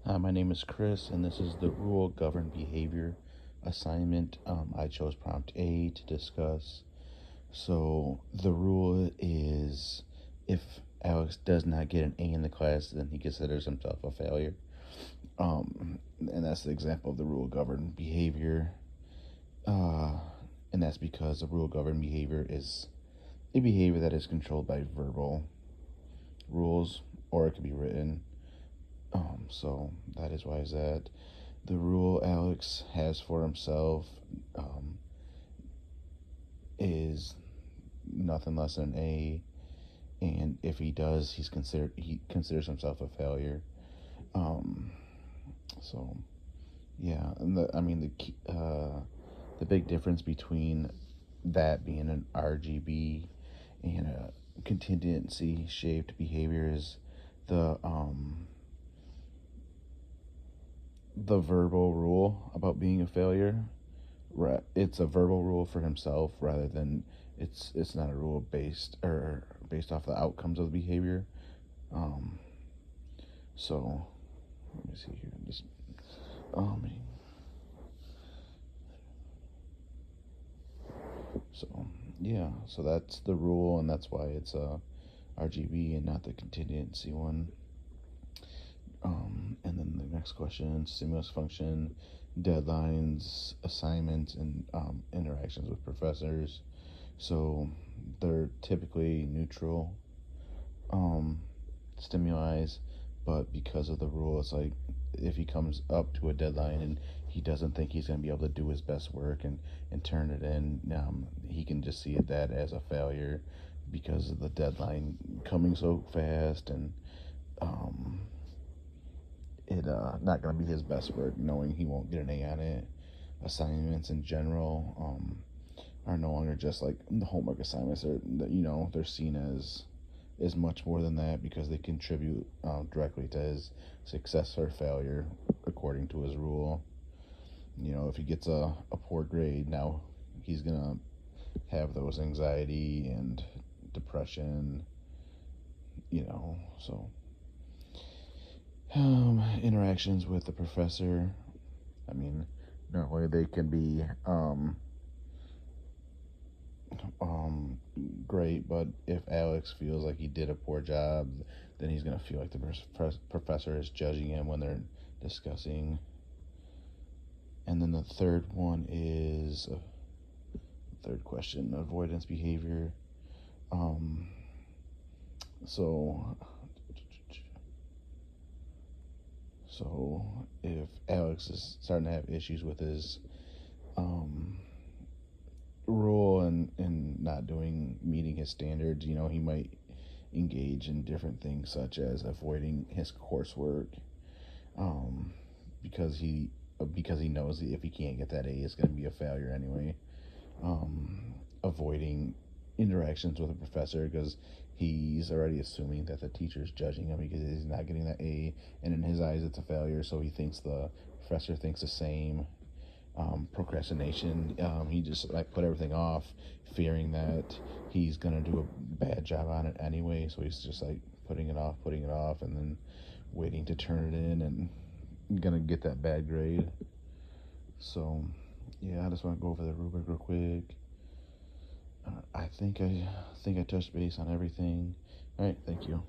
Hi, my name is Chris, and this is the Rule Govern Behavior assignment. I chose prompt A to discuss. So, the rule is if Alex does not get an A in the class, then he considers himself a failure. And that's the example of the Rule Govern Behavior. Uh, and that's because the Rule Govern Behavior is a behavior that is controlled by verbal rules, or it could be written. So that is why is that the rule Alex has for himself um, is nothing less than an A, and if he does, he considers himself a failure. Um, so yeah, and the big difference between that being an RGB and a contingency shaped behavior is the um, the verbal rule about being a failure. It's a verbal rule for himself rather than it's not a rule based off the outcomes of the behavior. Um, so let me see here. Just um, so yeah, so that's the rule, and that's why it's a RGB and not the contingency one. And then the next question: stimulus function, deadlines, assignments, and interactions with professors. So they're typically neutral um, stimuli, but because of the rule, it's like if he comes up to a deadline and he doesn't think he's going to be able to do his best work and turn it in, he can just see that as a failure because of the deadline coming so fast and um, it not going to be his best work, knowing he won't get an A on it. Assignments in general are no longer just like the homework assignments. They're seen as much more than that because they contribute directly to his success or failure according to his rule. If he gets a poor grade, now he's gonna have those anxiety and depression. So interactions with the professor. I mean, normally they can be um, great, but if Alex feels like he did a poor job, then he's going to feel like the professor is judging him when they're discussing. And then the third one is third question: avoidance behavior. Um, so, so if Alex is starting to have issues with his um, rule and not meeting his standards, he might engage in different things such as avoiding his coursework um, because he knows that if he can't get that A, it's going to be a failure anyway. Avoiding interactions with a professor because he's already assuming that the teacher's judging him because he's not getting that A, and in his eyes it's a failure, so he thinks the professor thinks the same. Procrastination. He just like put everything off, fearing that he's gonna do a bad job on it anyway. So he's just like putting it off, and then waiting to turn it in and gonna get that bad grade. So yeah, I just want to go over the rubric real quick. I think I touched base on everything. All right, thank you.